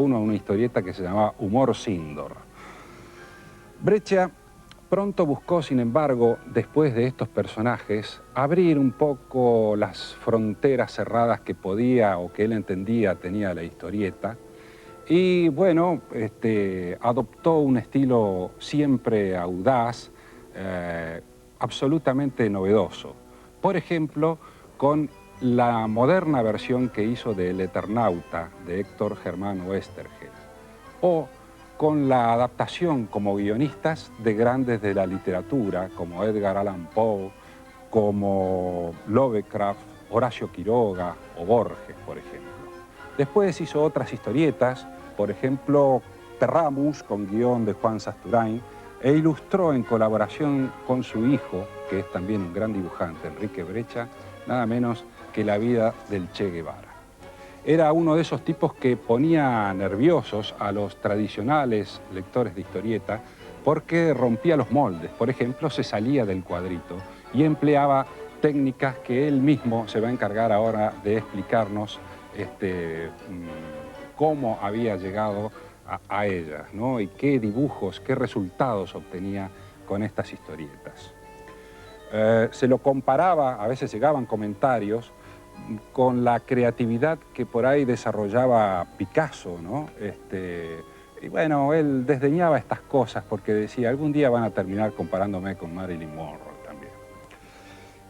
uno una historieta que se llamaba Humor Síndor. Breccia pronto buscó, sin embargo, después de estos personajes, abrir un poco las fronteras cerradas que podía o que él entendía tenía la historieta. Y bueno, adoptó un estilo siempre audaz, absolutamente novedoso. Por ejemplo, con la moderna versión que hizo de El Eternauta, de Héctor Germán Oesterheld, o con la adaptación como guionistas de grandes de la literatura, como Edgar Allan Poe, como Lovecraft, Horacio Quiroga o Borges, por ejemplo. Después hizo otras historietas, por ejemplo, Terramus, con guión de Juan Sasturain, e ilustró en colaboración con su hijo, que es también un gran dibujante, Enrique Breccia, nada menos que la vida del Che Guevara. Era uno de esos tipos que ponía nerviosos a los tradicionales lectores de historieta porque rompía los moldes. Por ejemplo, se salía del cuadrito y empleaba técnicas que él mismo se va a encargar ahora de explicarnos cómo había llegado a ellas, ¿no? Y qué dibujos, qué resultados obtenía con estas historietas. Se lo comparaba, a veces llegaban comentarios, con la creatividad que por ahí desarrollaba Picasso, ¿no? Y bueno, él desdeñaba estas cosas porque decía, algún día van a terminar comparándome con Marilyn Monroe también.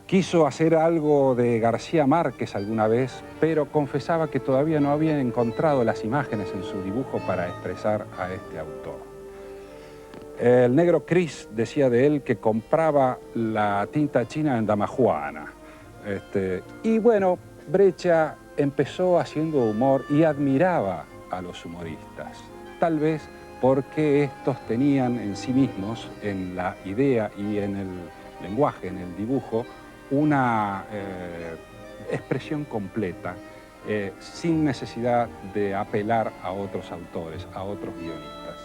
Quiso hacer algo de García Márquez alguna vez, pero confesaba que todavía no había encontrado las imágenes en su dibujo para expresar a este autor. El negro Cris decía de él que compraba la tinta china en Damajuana. Y bueno, Breccia empezó haciendo humor y admiraba a los humoristas, tal vez porque estos tenían en sí mismos, en la idea y en el lenguaje, en el dibujo, una expresión completa, sin necesidad de apelar a otros autores, a otros guionistas.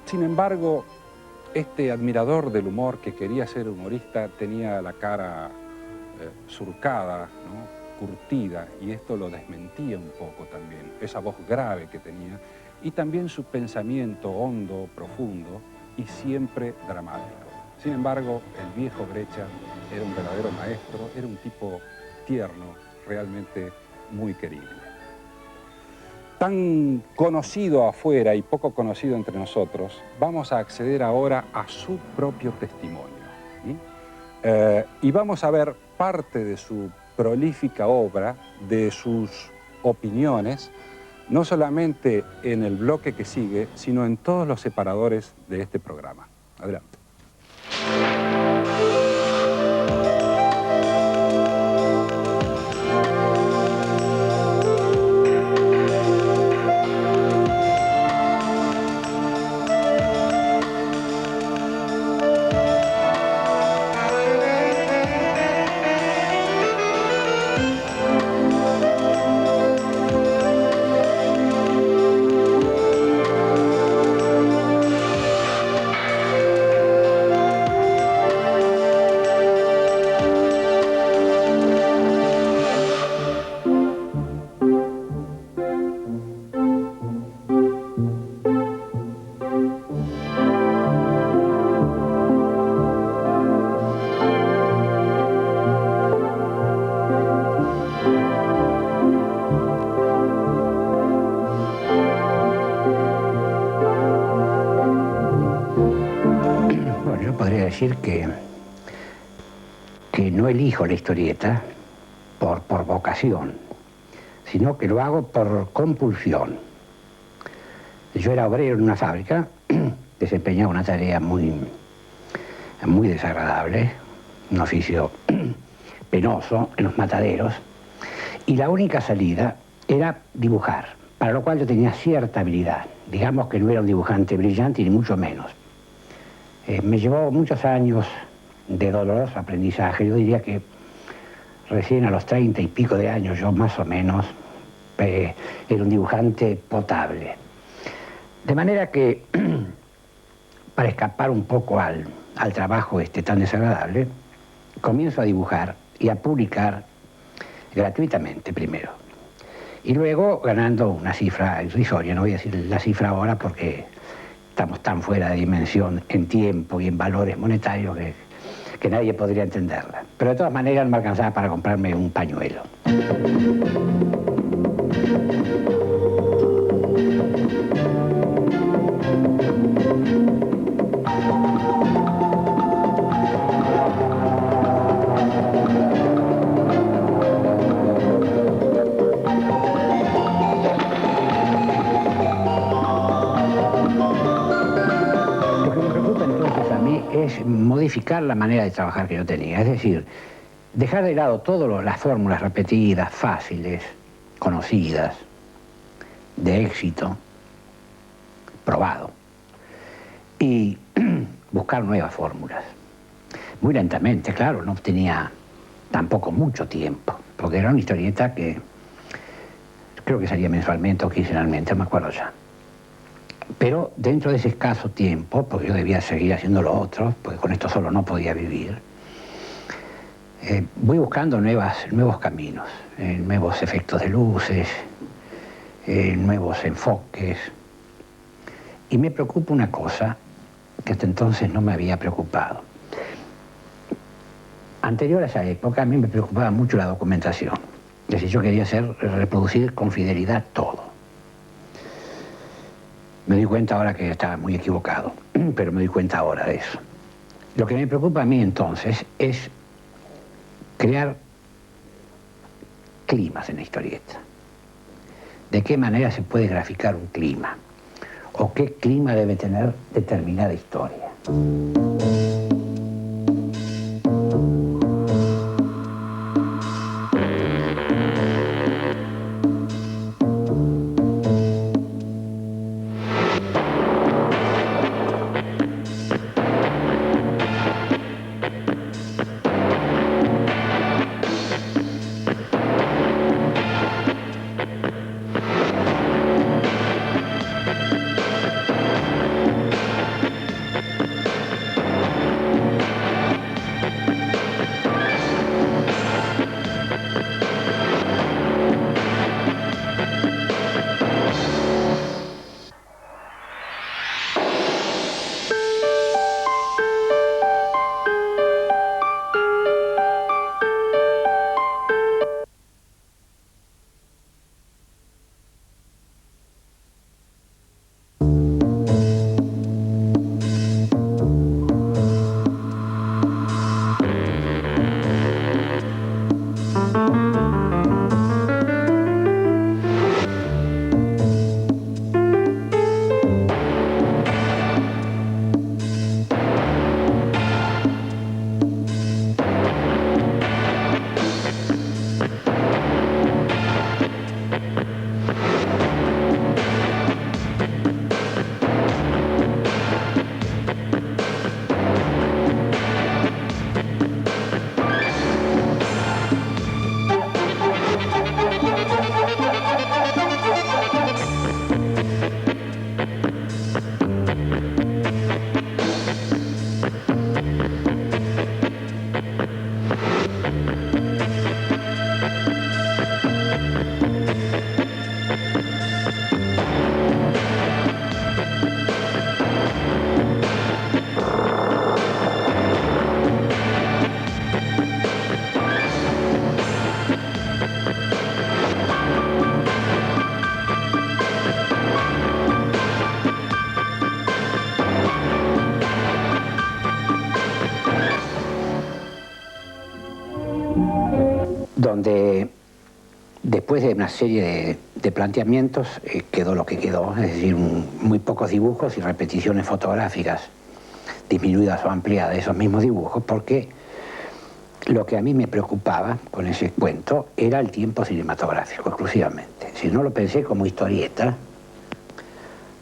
Sin embargo, este admirador del humor que quería ser humorista tenía la cara surcada, ¿no? Curtida, y esto lo desmentía un poco también, esa voz grave que tenía, y también su pensamiento hondo, profundo y siempre dramático. Sin embargo, el viejo Breccia era un verdadero maestro, era un tipo tierno, realmente muy querible. Tan conocido afuera y poco conocido entre nosotros, vamos a acceder ahora a su propio testimonio. Y vamos a ver parte de su prolífica obra, de sus opiniones, no solamente en el bloque que sigue, sino en todos los separadores de este programa. Adelante. Decir que no elijo la historieta por vocación, sino que lo hago por compulsión. Yo era obrero en una fábrica, desempeñaba una tarea muy desagradable, un oficio penoso en los mataderos, y la única salida era dibujar, para lo cual yo tenía cierta habilidad. Digamos que no era un dibujante brillante, ni mucho menos. Me llevó muchos años de doloroso aprendizaje. Yo diría que recién a los 30 y pico de años, yo más o menos, era un dibujante potable. De manera que, para escapar un poco al trabajo tan desagradable, comienzo a dibujar y a publicar gratuitamente primero. Y luego ganando una cifra irrisoria, no voy a decir la cifra ahora porque estamos tan fuera de dimensión en tiempo y en valores monetarios que nadie podría entenderla. Pero de todas maneras no me alcanzaba para comprarme un pañuelo. Es modificar la manera de trabajar que yo tenía, es decir, dejar de lado todas las fórmulas repetidas, fáciles, conocidas, de éxito, probado, y buscar nuevas fórmulas. Muy lentamente, claro, no tenía tampoco mucho tiempo, porque era una historieta que creo que salía mensualmente o quincenalmente, no me acuerdo ya. Pero dentro de ese escaso tiempo, porque yo debía seguir haciendo lo otro, porque con esto solo no podía vivir, voy buscando nuevos caminos, nuevos efectos de luces, nuevos enfoques. Y me preocupa una cosa que hasta entonces no me había preocupado. Anterior a esa época, a mí me preocupaba mucho la documentación. Es decir, yo quería reproducir con fidelidad todo. Me doy cuenta ahora que estaba muy equivocado, pero me doy cuenta ahora de eso. Lo que me preocupa a mí entonces es crear climas en la historieta. ¿De qué manera se puede graficar un clima? ¿O qué clima debe tener determinada historia? Donde después de una serie de planteamientos quedó lo que quedó, es decir, muy pocos dibujos y repeticiones fotográficas disminuidas o ampliadas de esos mismos dibujos, porque lo que a mí me preocupaba con ese cuento era el tiempo cinematográfico exclusivamente. Si no lo pensé como historieta,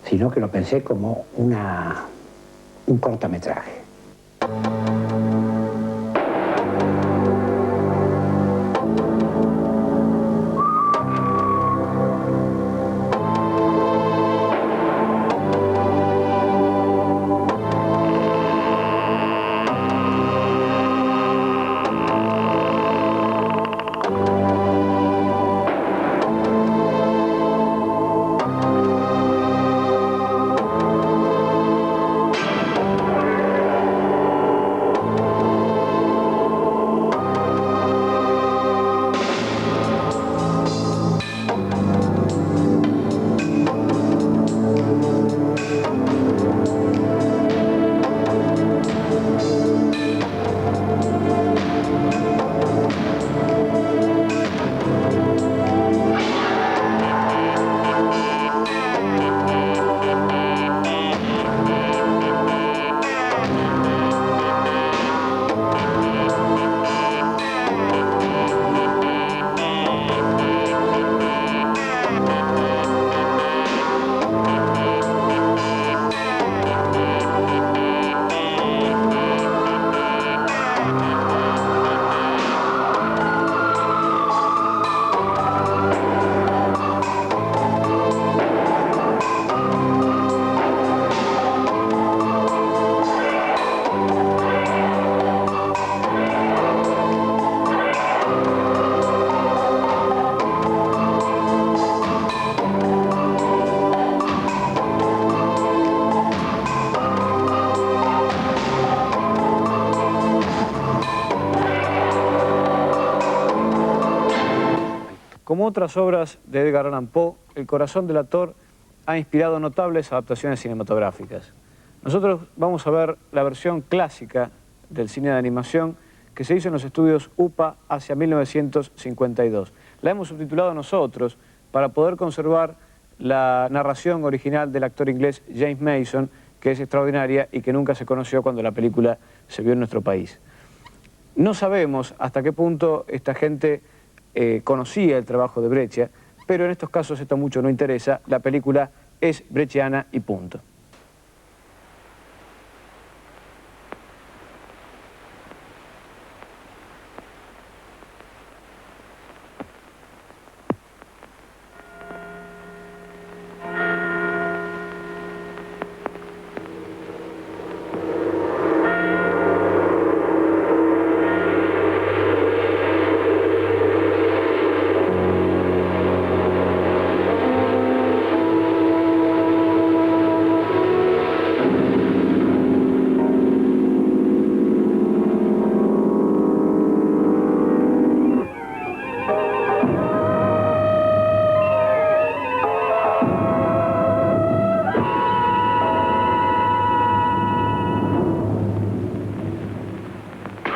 sino que lo pensé como un cortometraje. Como otras obras de Edgar Allan Poe, El corazón del actor ha inspirado notables adaptaciones cinematográficas. Nosotros vamos a ver la versión clásica del cine de animación que se hizo en los estudios UPA hacia 1952. La hemos subtitulado nosotros para poder conservar la narración original del actor inglés James Mason, que es extraordinaria y que nunca se conoció cuando la película se vio en nuestro país. No sabemos hasta qué punto esta gente conocía el trabajo de Breccia, pero en estos casos esto mucho no interesa, la película es brecciana y punto.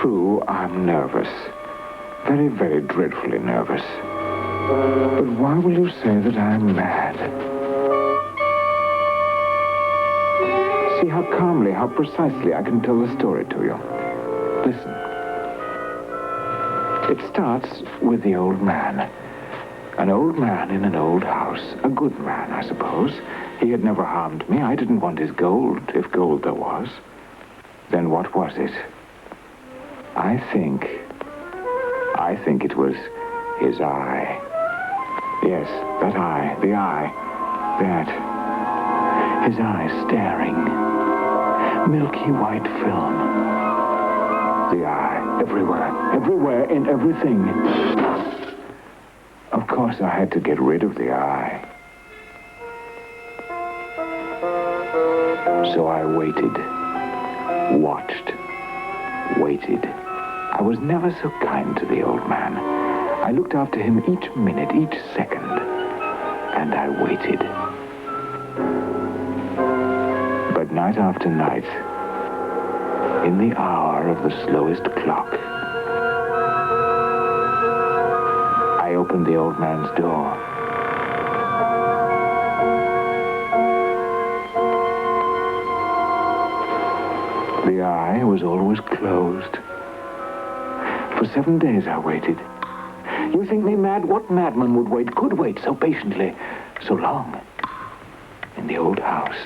True, I'm nervous. Very, very dreadfully nervous. But why will you say that I'm mad? See how calmly, how precisely I can tell the story to you. Listen. It starts with the old man. An old man in an old house. A good man, I suppose. He had never harmed me. I didn't want his gold, if gold there was. Then what was it? I think it was his eye. Yes, that eye, the eye, that. His eye staring. Milky white film. The eye, everywhere, in everything. Of course, I had to get rid of the eye. So I waited, watched, waited. I was never so kind to the old man. I looked after him each minute, each second, and I waited. But night after night, in the hour of the slowest clock, I opened the old man's door. The eye was always closed. For 7 days I waited. You think me mad? What madman would wait, could wait so patiently, so long? In the old house.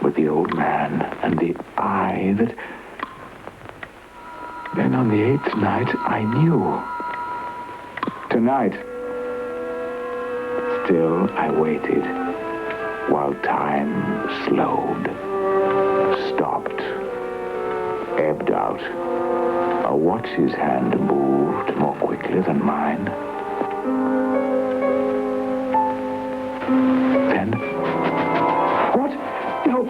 With the old man and the eye that... Then on the 8th night, I knew. Tonight. Still, I waited. While time slowed. Stopped. Ebbed out. A watch's hand moved more quickly than mine. Then... What? No!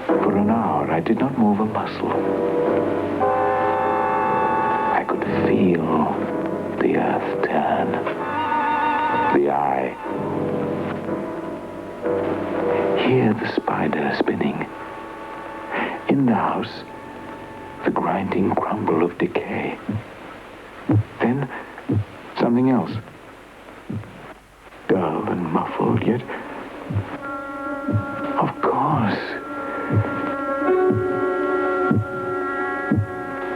For an hour, I did not move a muscle. I could feel the earth turn. The eye. Hear the spider spinning. In the house, the grinding crumble of decay. Then, something else. Dull and muffled, yet... Of course.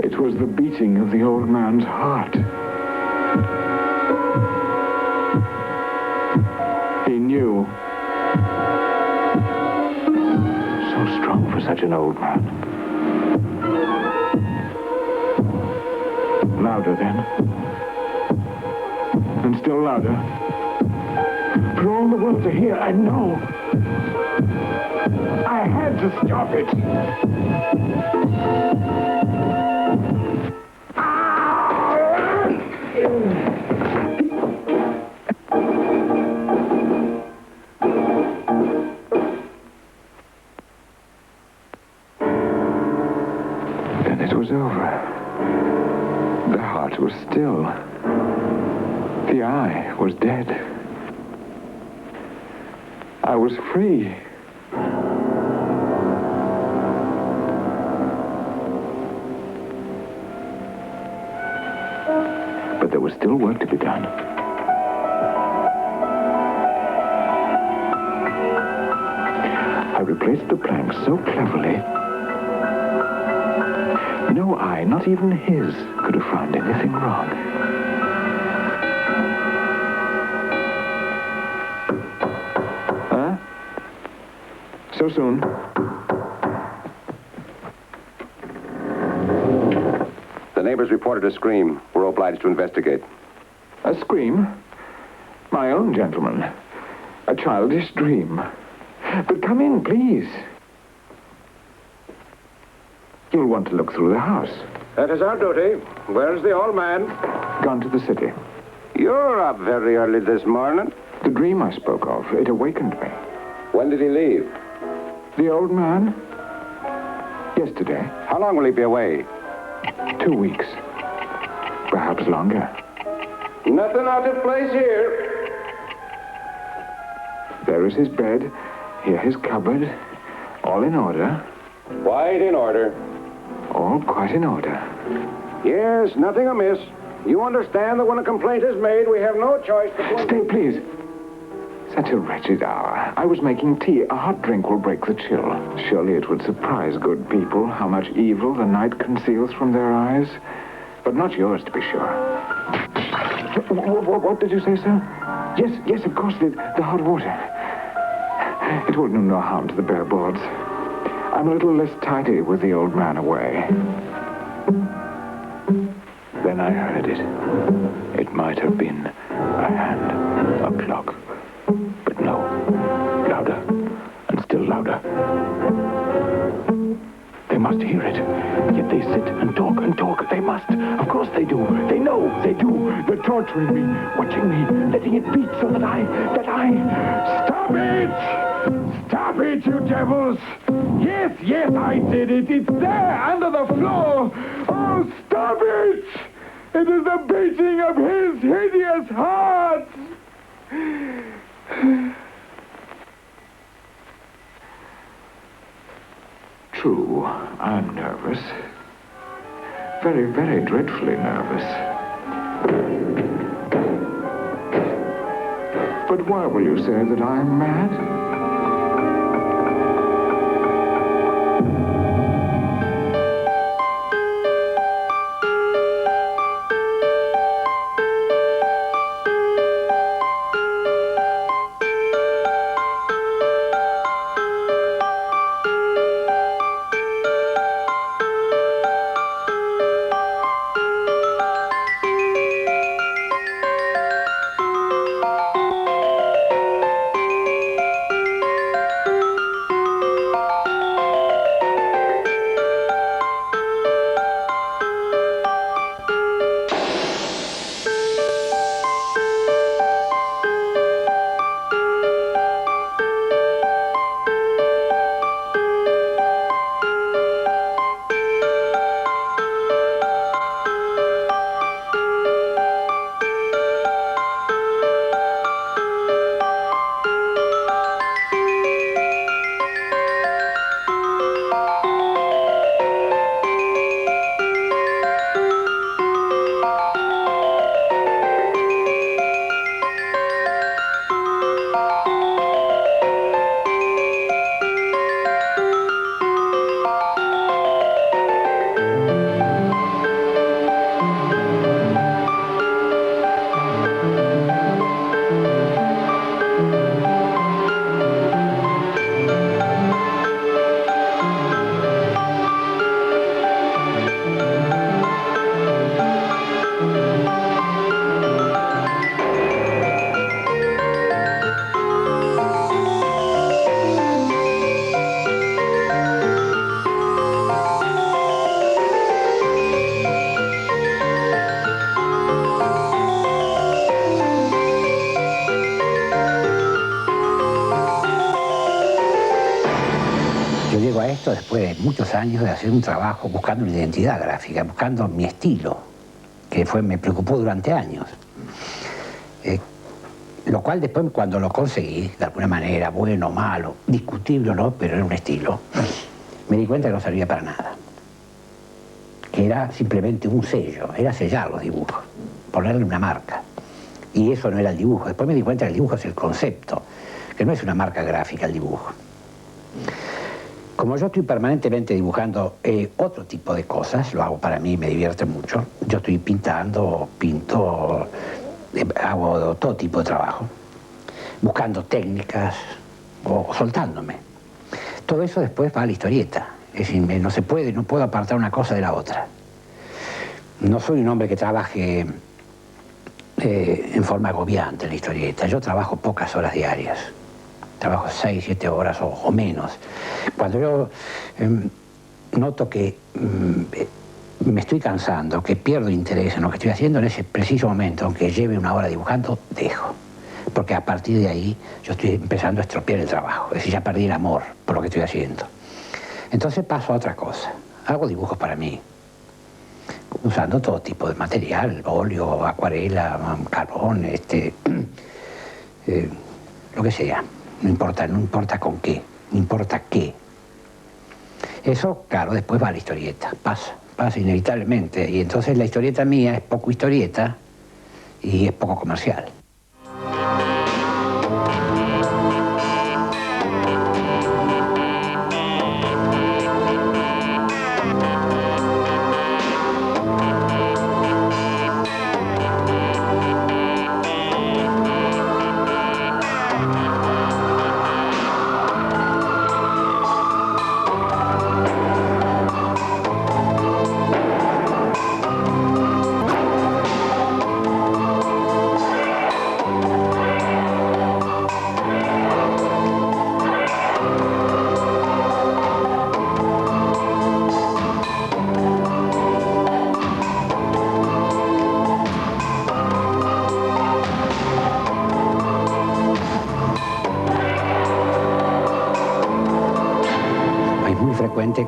It was the beating of the old man's heart. He knew. So strong for such an old man. Louder then. And still louder. For all the world to hear, I know. I had to stop it. it was over. The heart was still. The eye was dead. I was free. But there was still work to be done. I replaced the planks so cleverly, no eye, not even his, could have found anything wrong. Huh? So soon? The neighbors reported a scream. We're obliged to investigate. A scream? My own, gentleman. A childish dream. But come in, please. You'll want to look through the house. That is our duty. Where's the old man? Gone to the city. You're up very early this morning. The dream I spoke of, it awakened me. When did he leave? The old man? Yesterday. How long will he be away? 2 weeks. Perhaps longer. Nothing out of place here. There is his bed. Here his cupboard. All in order. Quite in order. All quite in order. Yes, nothing amiss. You understand that when a complaint is made, we have no choice but... Stay, please. Such a wretched hour. I was making tea. A hot drink will break the chill. Surely it would surprise good people how much evil the night conceals from their eyes. But not yours, to be sure. What did you say, sir? Yes, of course, the hot water. It will do no harm to the bare boards. I'm a little less tidy with the old man away. Then I heard it. It might have been a hand, a clock. But no. Louder, and still louder. They must hear it. Yet they sit and talk and talk. They must. Of course they do. They know. They do. They're torturing me, watching me, letting it beat so that I... Stop it! Stop it, you devils! Yes, I did it. It's there, under the floor. Oh, stop it! It is the beating of his hideous heart! True, I'm nervous. Very, very dreadfully nervous. But why will you say that I'm mad? muchos años de hacer un trabajo buscando una identidad gráfica, buscando mi estilo, que me preocupó durante años. Lo cual después, cuando lo conseguí, de alguna manera, bueno o malo, discutible o no, pero era un estilo, me di cuenta que no servía para nada. Que era simplemente un sello, era sellar los dibujos, ponerle una marca. Y eso no era el dibujo. Después me di cuenta que el dibujo es el concepto, que no es una marca gráfica el dibujo. Como yo estoy permanentemente dibujando otro tipo de cosas, lo hago para mí, me divierte mucho, yo estoy pintando, pinto, hago todo tipo de trabajo, buscando técnicas o soltándome. Todo eso después va a la historieta. Es decir, no puedo apartar una cosa de la otra. No soy un hombre que trabaje en forma agobiante en la historieta. Yo trabajo pocas horas diarias. Trabajo 6, 7 horas o menos. Cuando yo noto que me estoy cansando, que pierdo interés en lo que estoy haciendo, en ese preciso momento, aunque lleve una hora dibujando, dejo. Porque a partir de ahí yo estoy empezando a estropear el trabajo. Es decir, ya perdí el amor por lo que estoy haciendo. Entonces paso a otra cosa. Hago dibujos para mí, usando todo tipo de material, óleo, acuarela, carbón, lo que sea. No importa con qué, no importa qué. Eso, claro, después va a la historieta, pasa inevitablemente. Y entonces la historieta mía es poco historieta y es poco comercial.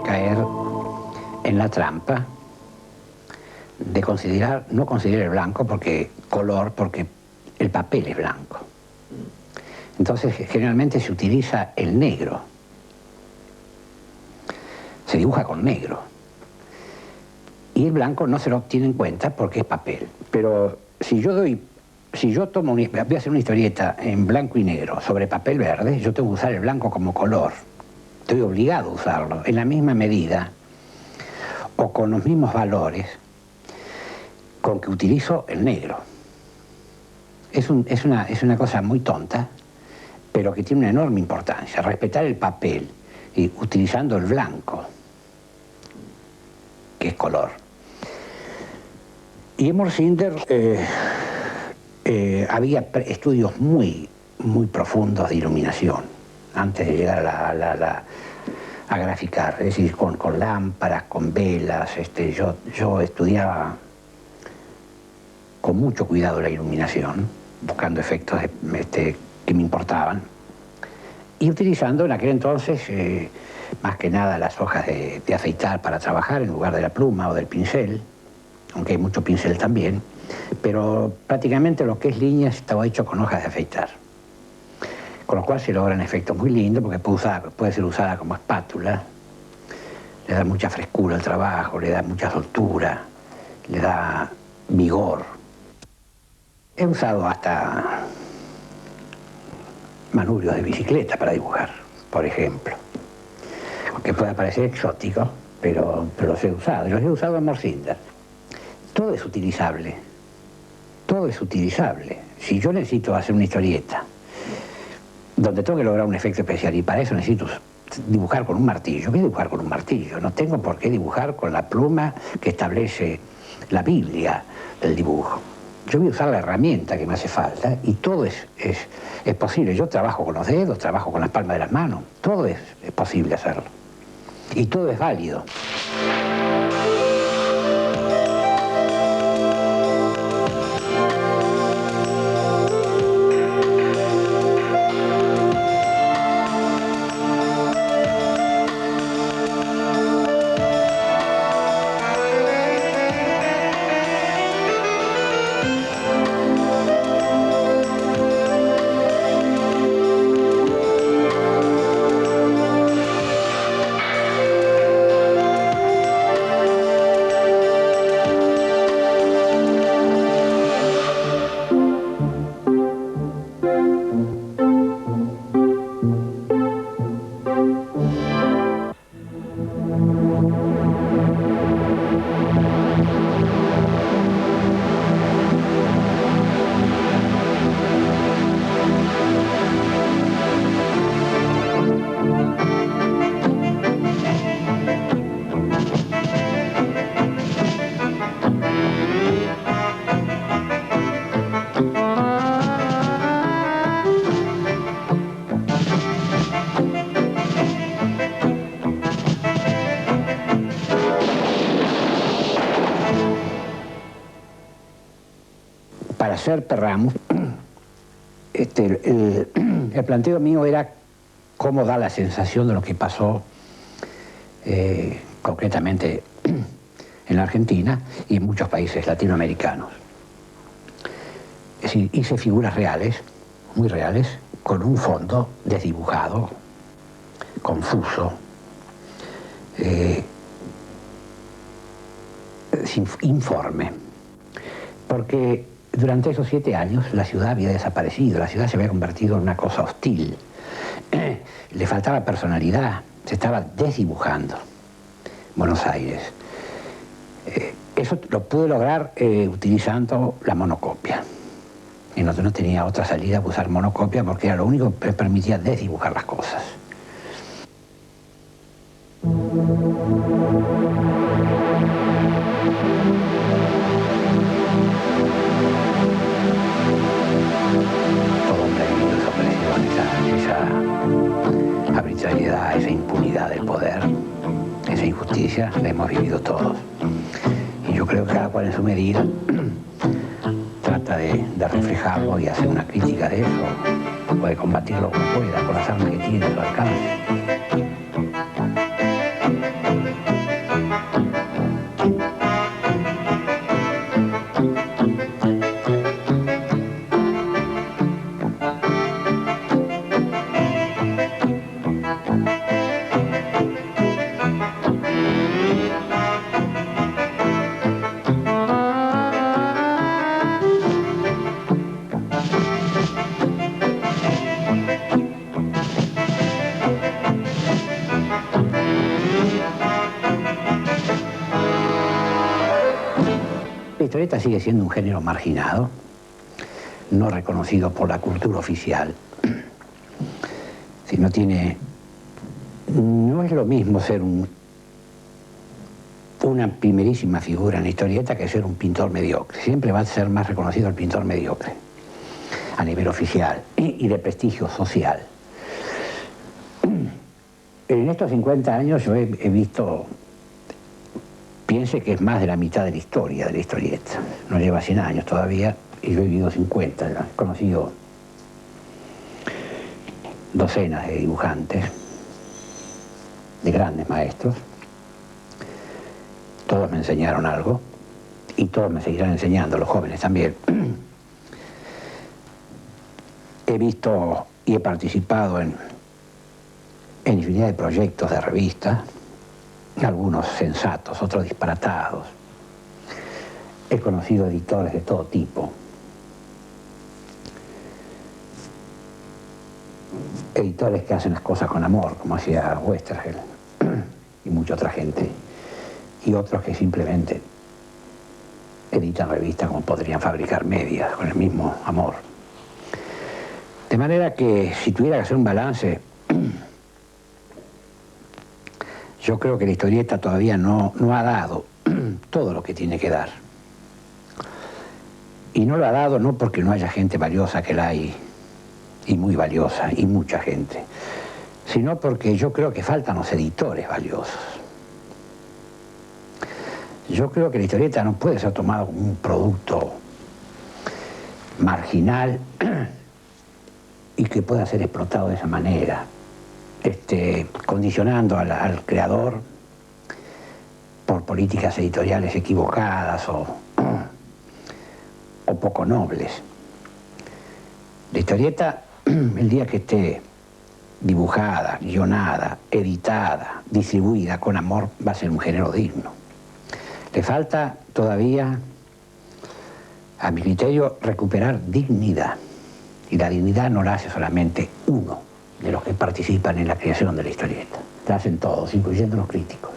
Caer en la trampa de no considerar el blanco porque el papel es blanco. Entonces generalmente se utiliza el negro, se dibuja con negro y el blanco no se lo tiene en cuenta porque es papel. Pero si yo voy a hacer una historieta en blanco y negro sobre papel verde, yo tengo que usar el blanco como color. Estoy obligado a usarlo en la misma medida o con los mismos valores con que utilizo el negro. Es una cosa muy tonta, pero que tiene una enorme importancia. Respetar el papel y utilizando el blanco, que es color. Y en Morsinder había estudios muy profundos de iluminación antes de llegar a graficar, es decir, con lámparas, con velas. Yo estudiaba con mucho cuidado la iluminación, buscando efectos que me importaban, y utilizando en aquel entonces más que nada las hojas de afeitar para trabajar en lugar de la pluma o del pincel, aunque hay mucho pincel también, pero prácticamente lo que es líneas estaba hecho con hojas de afeitar. Con lo cual se logran efectos muy lindos porque puede ser usada como espátula, le da mucha frescura al trabajo, le da mucha soltura, le da vigor. He usado hasta manubrios de bicicleta para dibujar, por ejemplo, aunque pueda parecer exótico, pero los he usado, y los he usado en Morsinder. Todo es utilizable, todo es utilizable. Si yo necesito hacer una historieta donde tengo que lograr un efecto especial y para eso necesito dibujar con un martillo. Voy a dibujar con un martillo, no tengo por qué dibujar con la pluma que establece la Biblia del dibujo. Yo voy a usar la herramienta que me hace falta y todo es posible. Yo trabajo con los dedos, trabajo con las palmas de las manos, todo es posible hacerlo. Y todo es válido. para Serpe Ramos, el planteo mío era cómo da la sensación de lo que pasó concretamente en la Argentina y en muchos países latinoamericanos. Es decir, hice figuras reales, muy reales, con un fondo desdibujado, confuso, informe, porque durante esos 7 años la ciudad había desaparecido, la ciudad se había convertido en una cosa hostil, le faltaba personalidad, se estaba desdibujando Buenos Aires. Eso lo pude lograr utilizando la monocopia. Y no tenía otra salida que usar monocopia porque era lo único que me permitía desdibujar las cosas. Todo hombre ha vivido esa opresión, esa arbitrariedad, esa impunidad del poder, esa injusticia, la hemos vivido todos. Y yo creo que cada cual en su medida trata de reflejarlo y hacer una crítica de eso, puede combatirlo como pueda, con las armas que tiene a su alcance. La historieta sigue siendo un género marginado, no reconocido por la cultura oficial. Si no es lo mismo ser una primerísima figura en la historieta que ser un pintor mediocre. Siempre va a ser más reconocido el pintor mediocre, a nivel oficial y de prestigio social. En estos 50 años yo he visto, piense que es más de la mitad de la historia de la historieta. No lleva 100 años todavía y yo he vivido 50. He conocido docenas de dibujantes, de grandes maestros. Todos me enseñaron algo y todos me seguirán enseñando, los jóvenes también. He visto y he participado en infinidad de proyectos de revistas, algunos sensatos, otros disparatados. He conocido editores de todo tipo. Editores que hacen las cosas con amor, como hacía Westergel y mucha otra gente. Y otros que simplemente editan revistas como podrían fabricar medias, con el mismo amor. De manera que si tuviera que hacer un balance, yo creo que la historieta todavía no ha dado todo lo que tiene que dar. Y no lo ha dado no porque no haya gente valiosa, que la hay, y muy valiosa, y mucha gente, sino porque yo creo que faltan los editores valiosos. Yo creo que la historieta no puede ser tomada como un producto marginal y que pueda ser explotado de esa manera, condicionando al creador por políticas editoriales equivocadas o poco nobles. La historieta, el día que esté dibujada, guionada, editada, distribuida con amor, va a ser un género digno. Le falta todavía, a mi criterio, recuperar dignidad. Y la dignidad no la hace solamente uno de los que participan en la creación de la historieta. La hacen todos, incluyendo los críticos.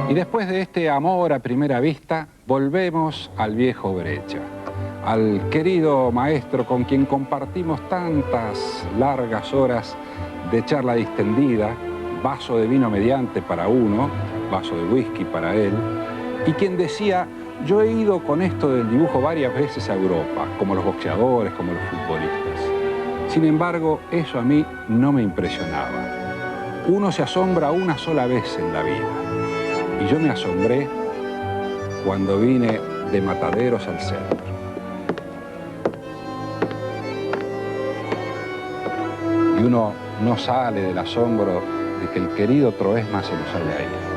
Y después de este amor a primera vista, volvemos al viejo Breccia, al querido maestro con quien compartimos tantas largas horas de charla distendida, vaso de vino mediante para uno, vaso de whisky para él, y quien decía, Yo he ido con esto del dibujo varias veces a Europa, como los boxeadores, como los futbolistas. Sin embargo, eso a mí no me impresionaba. Uno se asombra una sola vez en la vida. Y yo me asombré cuando vine de Mataderos al centro. Y uno no sale del asombro de que el querido Troesma se nos haya ido.